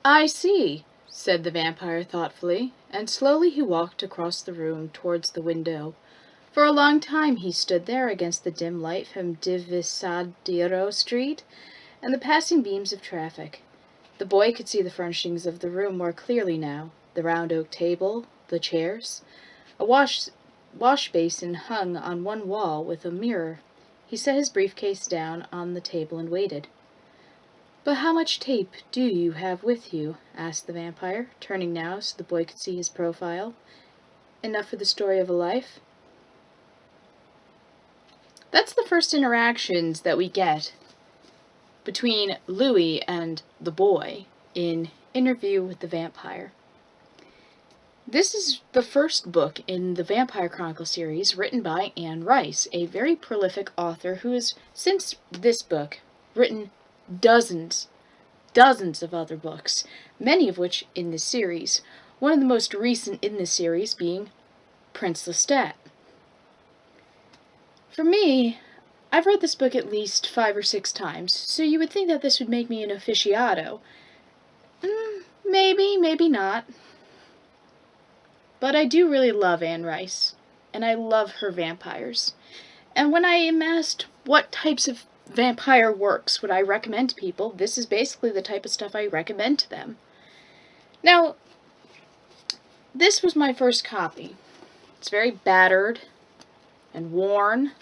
"I see," said the vampire thoughtfully, and slowly he walked across the room towards the window. For a long time he stood there against the dim light from Divisadero Street and the passing beams of traffic. The boy could see the furnishings of the room more clearly now, the round oak table, the chairs. A wash basin hung on one wall with a mirror. He set his briefcase down on the table and waited. "But how much tape do you have with you?" asked the vampire, turning now so the boy could see his profile. "Enough for the story of a life?" That's the first interactions that we get between Louis and the boy in Interview with the Vampire. This is the first book in the Vampire Chronicle series written by Anne Rice, a very prolific author who has, since this book, written dozens of other books, many of which in this series, one of the most recent in this series being Prince Lestat. For me, I've read this book at least 5 or 6 times, so you would think that this would make me an aficionado. Maybe, maybe not. But I do really love Anne Rice, and I love her vampires. And when I am asked what types of vampire works would I recommend to people, this is basically the type of stuff I recommend to them. Now, this was my first copy. It's very battered and worn.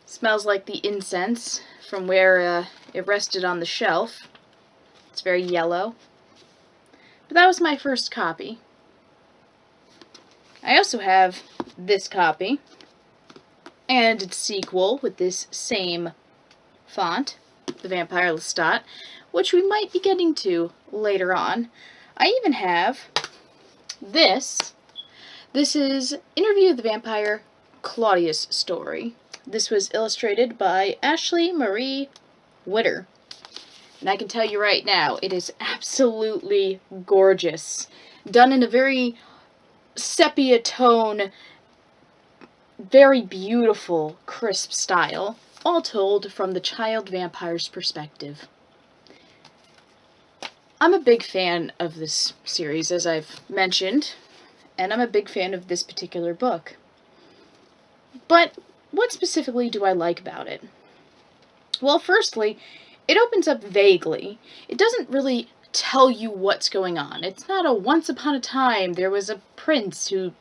Smells like the incense from where it rested on the shelf. It's very yellow. But that was my first copy. I also have this copy and its sequel with this same font, the Vampire Lestat, which we might be getting to later on. I even have this. This is Interview with the Vampire, Claudia's story. This was illustrated by Ashley Marie Witter. And I can tell you right now, it is absolutely gorgeous. Done in a very sepia tone, very beautiful, crisp style, all told from the child vampire's perspective. I'm a big fan of this series, as I've mentioned, and I'm a big fan of this particular book. But what specifically do I like about it? Well, firstly, it opens up vaguely. It doesn't really tell you what's going on. It's not a once upon a time there was a prince who,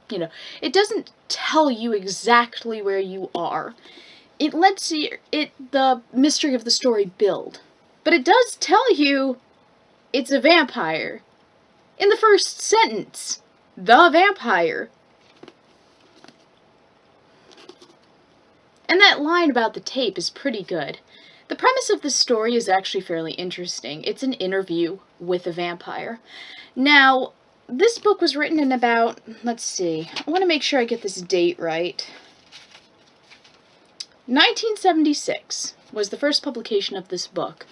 it doesn't tell you exactly where you are. It lets the mystery of the story build. But it does tell you it's a vampire. In the first sentence, the vampire. And that line about the tape is pretty good. The premise of this story is actually fairly interesting. It's an interview with a vampire. Now, this book was written in about, let's see, I want to make sure I get this date right. 1976 was the first publication of this book.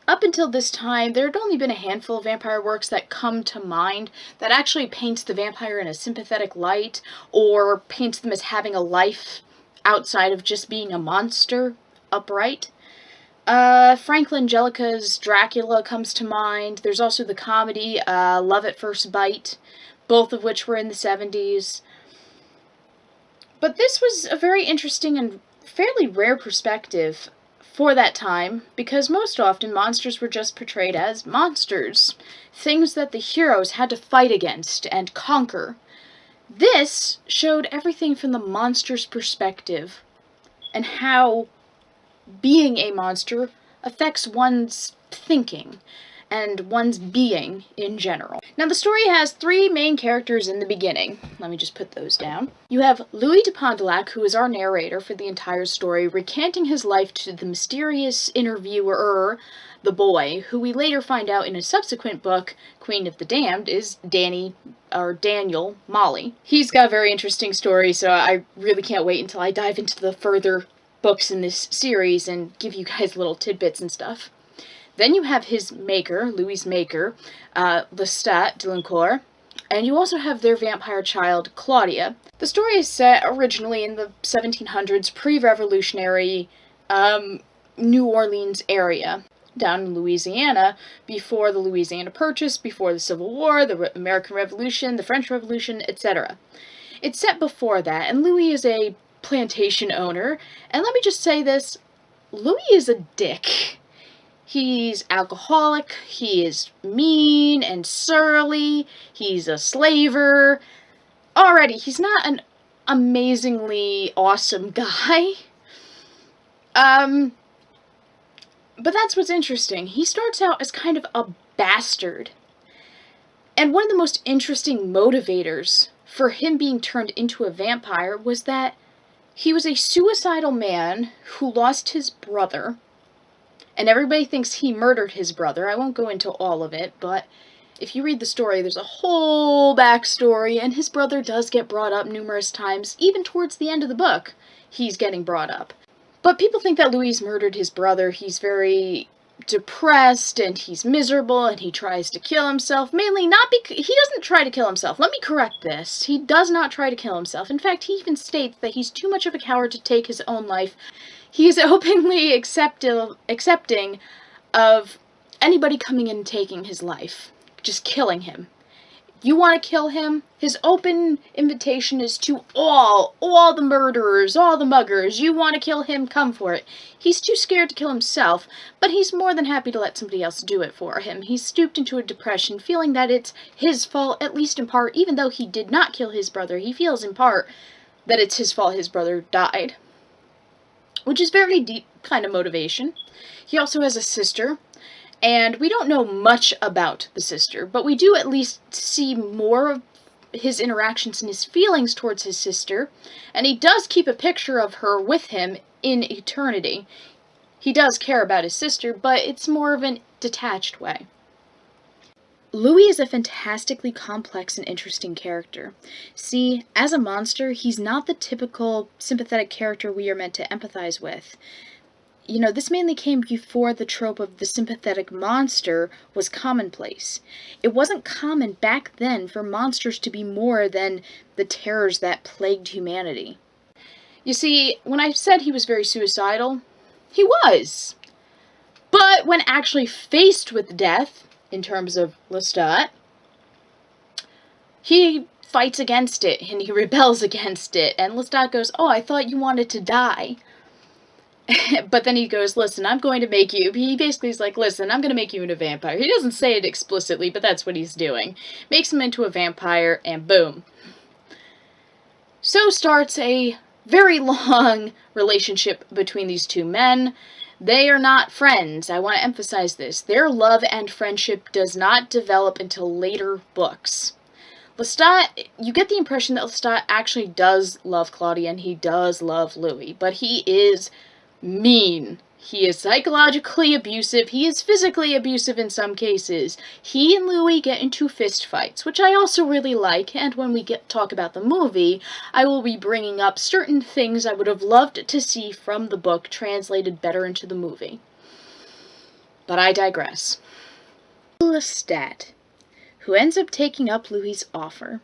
Up until this time, there had only been a handful of vampire works that come to mind that actually paints the vampire in a sympathetic light, or paints them as having a life outside of just being a monster upright. Frank Langelica's Dracula comes to mind. There's also the comedy Love at First Bite, both of which were in the 70s. But this was a very interesting and fairly rare perspective for that time, because most often monsters were just portrayed as monsters, things that the heroes had to fight against and conquer. This showed everything from the monster's perspective, and how being a monster affects one's thinking and one's being in general. Now, the story has 3 main characters in the beginning. Let me just put those down. You have Louis de Pontelac, who is our narrator for the entire story, recanting his life to the mysterious interviewer, the boy, who we later find out in a subsequent book, Queen of the Damned, is Daniel Molly. He's got a very interesting story, so I really can't wait until I dive into the further books in this series and give you guys little tidbits and stuff. Then you have his maker, Louis' maker, Lestat de Lincourt, and you also have their vampire child, Claudia. The story is set originally in the 1700s, pre-revolutionary New Orleans area. down in Louisiana before the Louisiana Purchase, before the Civil War, the American Revolution, the French Revolution, etc. It's set before that, and Louis is a plantation owner, and let me just say this, Louis is a dick. He's alcoholic, he is mean and surly, he's a slaver. Already, he's not an amazingly awesome guy. But that's what's interesting. He starts out as kind of a bastard. And one of the most interesting motivators for him being turned into a vampire was that he was a suicidal man who lost his brother. And everybody thinks he murdered his brother. I won't go into all of it, but if you read the story, there's a whole backstory, and his brother does get brought up numerous times. Even towards the end of the book, he's getting brought up. But people think that Louis murdered his brother. He's very depressed, and he's miserable, and he tries to kill himself. Mainly not because... He doesn't try to kill himself. Let me correct this. He does not try to kill himself. In fact, he even states that he's too much of a coward to take his own life. He's openly accepting of anybody coming in and taking his life. Just killing him. You want to kill him? His open invitation is to all the murderers, all the muggers. You want to kill him? Come for it. He's too scared to kill himself, but he's more than happy to let somebody else do it for him. He's stooped into a depression, feeling that it's his fault, at least in part. Even though he did not kill his brother, he feels in part that it's his fault his brother died. Which is very deep kind of motivation. He also has a sister. And we don't know much about the sister, but we do at least see more of his interactions and his feelings towards his sister, and he does keep a picture of her with him in eternity. He does care about his sister, but it's more of an detached way. Louis is a fantastically complex and interesting character. See, as a monster, he's not the typical sympathetic character we are meant to empathize with. You know, this mainly came before the trope of the sympathetic monster was commonplace. It wasn't common back then for monsters to be more than the terrors that plagued humanity. You see, when I said he was very suicidal, he was. But when actually faced with death, in terms of Lestat, he fights against it, and he rebels against it, and Lestat goes, "Oh, I thought you wanted to die." But then he goes, "Listen, I'm going to make you..." He basically is like, "Listen, I'm going to make you into a vampire." He doesn't say it explicitly, but that's what he's doing. Makes him into a vampire, and boom. So starts a very long relationship between these two men. They are not friends. I want to emphasize this. Their love and friendship does not develop until later books. Lestat, you get the impression that Lestat actually does love Claudia, and he does love Louis, but he is mean. He is psychologically abusive. He is physically abusive in some cases. He and Louis get into fist fights, which I also really like, and when we talk about the movie, I will be bringing up certain things I would have loved to see from the book translated better into the movie. But I digress. Lestat, who ends up taking up Louis' offer.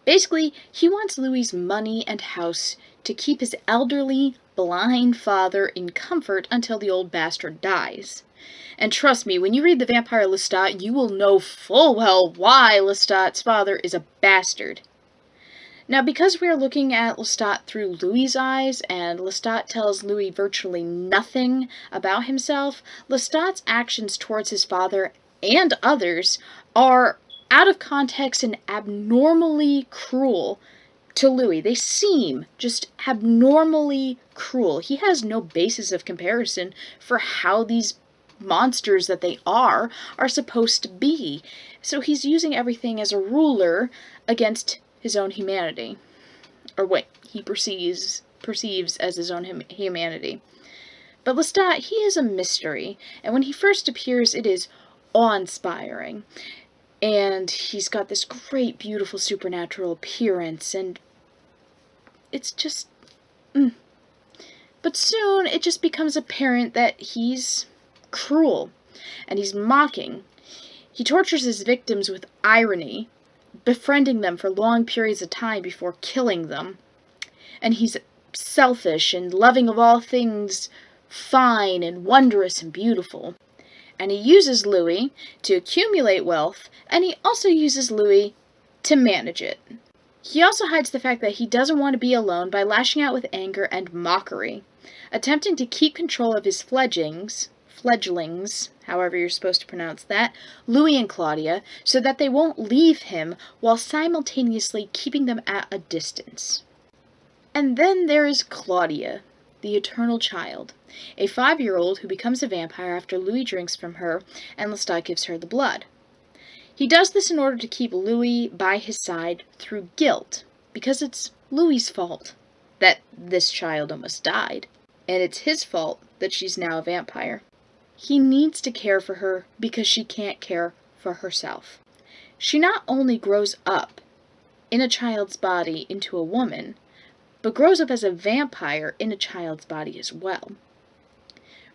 Basically, he wants Louis' money and house to keep his elderly, blind father in comfort until the old bastard dies. And trust me, when you read The Vampire Lestat, you will know full well why Lestat's father is a bastard. Now, because we are looking at Lestat through Louis' eyes, and Lestat tells Louis virtually nothing about himself, Lestat's actions towards his father and others are out of context and abnormally cruel to Louis. They seem just abnormally cruel. He has no basis of comparison for how these monsters that they are supposed to be. So he's using everything as a ruler against his own humanity. Or what he perceives as his own humanity. But Lestat, he is a mystery. And when he first appears, it is awe-inspiring. And he's got this great, beautiful, supernatural appearance, and it's just... But soon, it just becomes apparent that he's cruel, and he's mocking. He tortures his victims with irony, befriending them for long periods of time before killing them. And he's selfish and loving of all things fine and wondrous and beautiful. And he uses Louis to accumulate wealth, and he also uses Louis to manage it. He also hides the fact that he doesn't want to be alone by lashing out with anger and mockery, attempting to keep control of his fledglings, however you're supposed to pronounce that, Louis and Claudia, so that they won't leave him while simultaneously keeping them at a distance. And then there is Claudia, the eternal child, a 5-year-old who becomes a vampire after Louis drinks from her and Lestat gives her the blood. He does this in order to keep Louis by his side through guilt, because it's Louis's fault that this child almost died, and it's his fault that she's now a vampire. He needs to care for her because she can't care for herself. She not only grows up in a child's body into a woman, but grows up as a vampire in a child's body as well.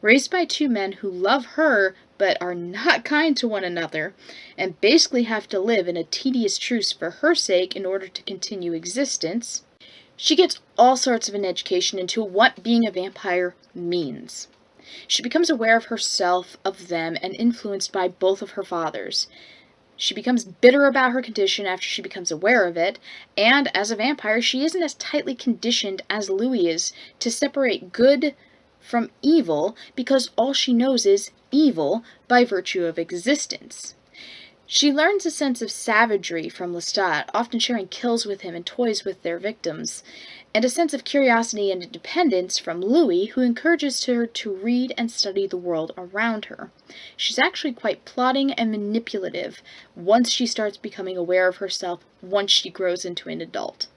Raised by 2 men who love her but are not kind to one another, and basically have to live in a tedious truce for her sake in order to continue existence, she gets all sorts of an education into what being a vampire means. She becomes aware of herself, of them, and influenced by both of her fathers. She becomes bitter about her condition after she becomes aware of it, and as a vampire, she isn't as tightly conditioned as Louis is to separate good from evil, because all she knows is evil by virtue of existence. She learns a sense of savagery from Lestat, often sharing kills with him and toys with their victims, and a sense of curiosity and independence from Louis, who encourages her to read and study the world around her. She's actually quite plotting and manipulative once she starts becoming aware of herself, once she grows into an adult.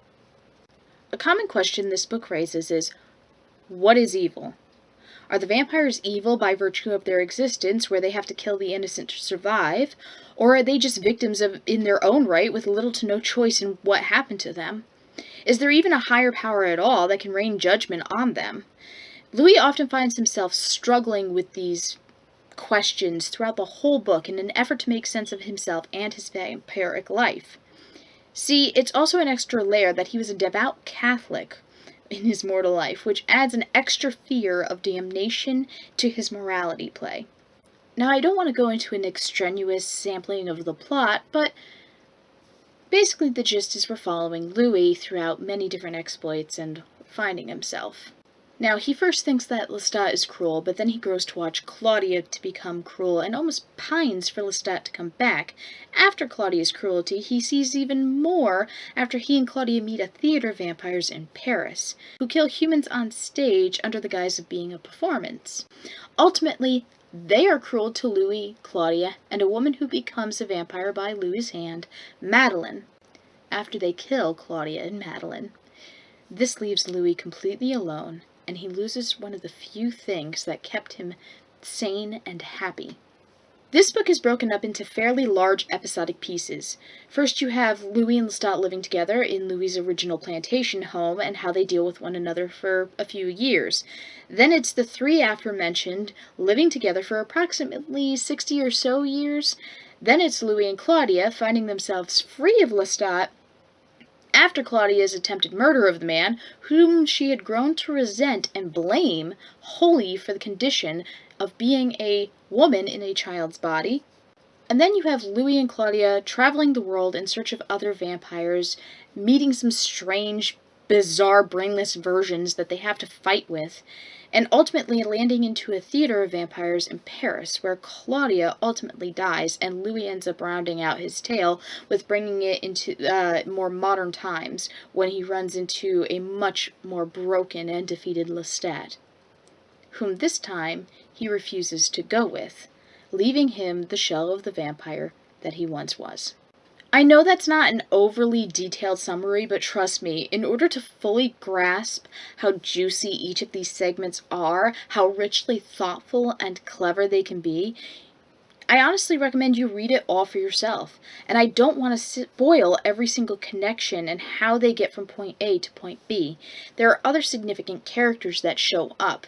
A common question this book raises is, what is evil? Are the vampires evil by virtue of their existence, where they have to kill the innocent to survive, or are they just victims in their own right with little to no choice in what happened to them? Is there even a higher power at all that can rain judgment on them? Louis often finds himself struggling with these questions throughout the whole book in an effort to make sense of himself and his vampiric life. See, it's also an extra layer that he was a devout Catholic in his mortal life, which adds an extra fear of damnation to his morality play. Now, I don't want to go into an extraneous sampling of the plot, but basically the gist is we're following Louis throughout many different exploits and finding himself. Now, he first thinks that Lestat is cruel, but then he grows to watch Claudia to become cruel and almost pines for Lestat to come back. After Claudia's cruelty, he sees even more after he and Claudia meet a theater of vampires in Paris, who kill humans on stage under the guise of being a performance. Ultimately, they are cruel to Louis, Claudia, and a woman who becomes a vampire by Louis's hand, Madeleine, after they kill Claudia and Madeleine. This leaves Louis completely alone, and he loses one of the few things that kept him sane and happy. This book is broken up into fairly large episodic pieces. First you have Louis and Lestat living together in Louis's original plantation home and how they deal with one another for a few years. Then it's the 3 aforementioned living together for approximately 60 or so years. Then it's Louis and Claudia finding themselves free of Lestat after Claudia's attempted murder of the man, whom she had grown to resent and blame wholly for the condition of being a woman in a child's body. And then you have Louis and Claudia traveling the world in search of other vampires, meeting some strange, bizarre, brainless versions that they have to fight with, and ultimately landing into a theater of vampires in Paris, where Claudia ultimately dies, and Louis ends up rounding out his tale with bringing it into more modern times, when he runs into a much more broken and defeated Lestat, whom this time he refuses to go with, leaving him the shell of the vampire that he once was. I know that's not an overly detailed summary, but trust me, in order to fully grasp how juicy each of these segments are, how richly thoughtful and clever they can be, I honestly recommend you read it all for yourself. And I don't want to spoil every single connection and how they get from point A to point B. There are other significant characters that show up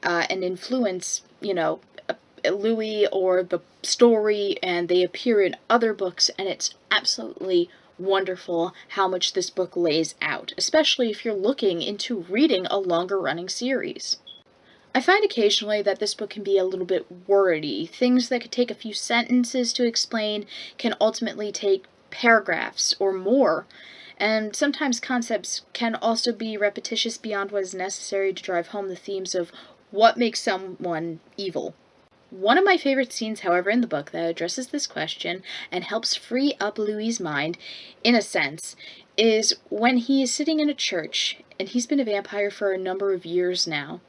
and influence, Louis or the story, and they appear in other books, and it's absolutely wonderful how much this book lays out, especially if you're looking into reading a longer running series. I find occasionally that this book can be a little bit wordy. Things that could take a few sentences to explain can ultimately take paragraphs or more. And sometimes concepts can also be repetitious beyond what is necessary to drive home the themes of what makes someone evil. One of my favorite scenes, however, in the book that addresses this question and helps free up Louis's mind, in a sense, is when he is sitting in a church, and he's been a vampire for a number of years now,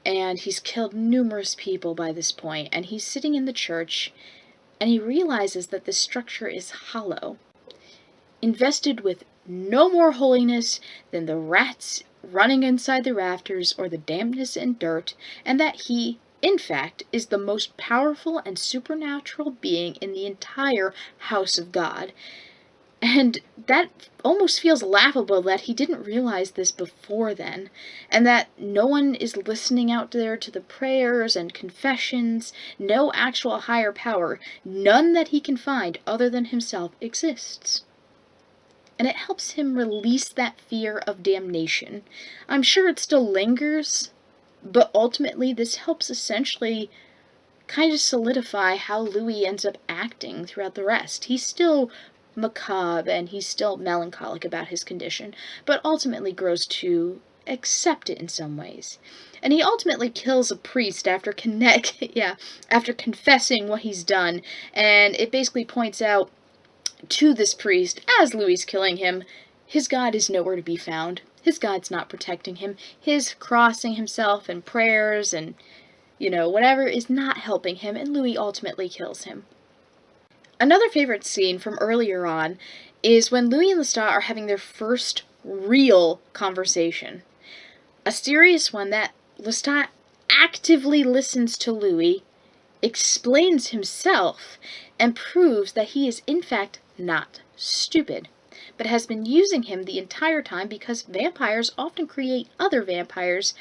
and he's killed numerous people by this point, and he's sitting in the church, and he realizes that this structure is hollow, invested with no more holiness than the rats running inside the rafters or the dampness and dirt, and that he, in fact, is the most powerful and supernatural being in the entire house of God. And that almost feels laughable that he didn't realize this before then, and that no one is listening out there to the prayers and confessions, no actual higher power, none that he can find other than himself exists. And it helps him release that fear of damnation. I'm sure it still lingers, but ultimately this helps essentially kind of solidify how Louis ends up acting throughout the rest. He's still macabre and he's still melancholic about his condition, but ultimately grows to accept it in some ways. And he ultimately kills a priest after after confessing what he's done, and it basically points out to this priest, as Louis killing him, his God is nowhere to be found. His God's not protecting him. His crossing himself and prayers and, whatever is not helping him, and Louis ultimately kills him. Another favorite scene from earlier on is when Louis and Lestat are having their first real conversation. A serious one that Lestat actively listens to Louis, explains himself, and proves that he is in fact not stupid, but has been using him the entire time because vampires often create other vampires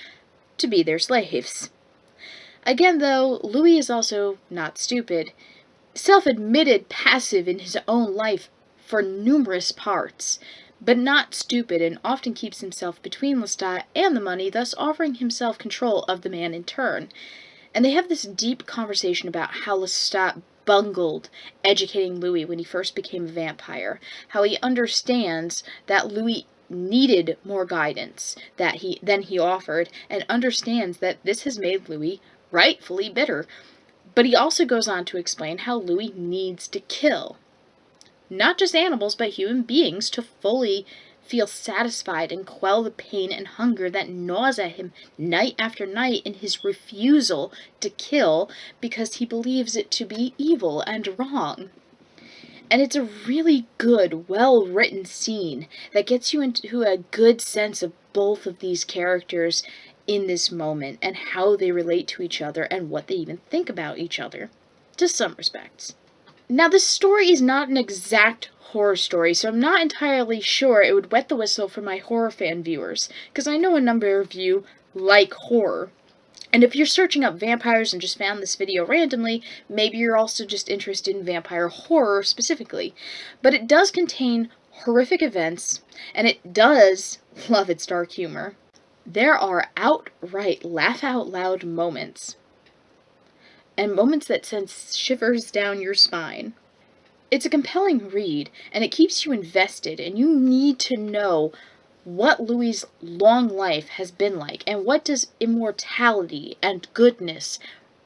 to be their slaves. Again, though, Louis is also not stupid. Self-admitted passive in his own life for numerous parts, but not stupid, and often keeps himself between Lestat and the money, thus offering himself control of the man in turn. And they have this deep conversation about how Lestat bungled educating Louis when he first became a vampire, how he understands that Louis needed more guidance than he offered, and understands that this has made Louis rightfully bitter. But he also goes on to explain how Louis needs to kill. Not just animals, but human beings to fully feel satisfied and quell the pain and hunger that gnaws at him night after night in his refusal to kill because he believes it to be evil and wrong. And it's a really good, well-written scene that gets you into a good sense of both of these characters in this moment, and how they relate to each other, and what they even think about each other, to some respects. Now, this story is not an exact horror story, so I'm not entirely sure it would wet the whistle for my horror fan viewers, because I know a number of you like horror. And if you're searching up vampires and just found this video randomly, maybe you're also just interested in vampire horror specifically. But it does contain horrific events, and it does love its dark humor. There are outright laugh-out-loud moments, and moments that send shivers down your spine. It's a compelling read, and it keeps you invested, and you need to know what Louis' long life has been like, and what does immortality and goodness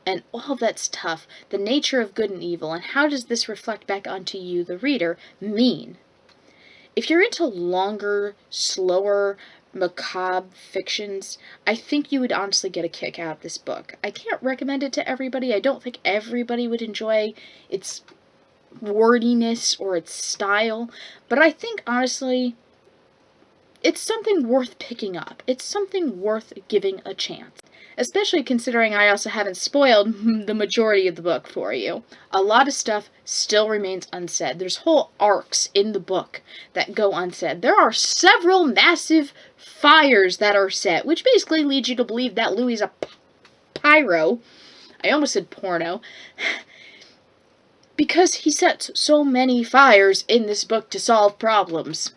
and all that stuff, the nature of good and evil, and how does this reflect back onto you, the reader, mean? If you're into longer, slower, macabre fictions, I think you would honestly get a kick out of this book. I can't recommend it to everybody. I don't think everybody would enjoy its wordiness or its style, but I think, honestly, it's something worth picking up. It's something worth giving a chance. Especially considering I also haven't spoiled the majority of the book for you. A lot of stuff still remains unsaid. There's whole arcs in the book that go unsaid. There are several massive fires that are set, which basically leads you to believe that Louis is a pyro. I almost said porno. Because he sets so many fires in this book to solve problems.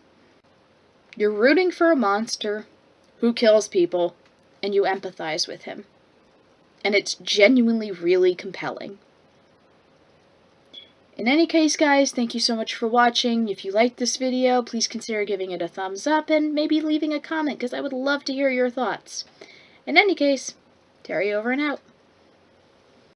You're rooting for a monster who kills people, and you empathize with him. and it's genuinely really compelling. In any case, guys, thank you so much for watching. If you liked this video, please consider giving it a thumbs up and maybe leaving a comment, because I would love to hear your thoughts. In any case, Terry over and out.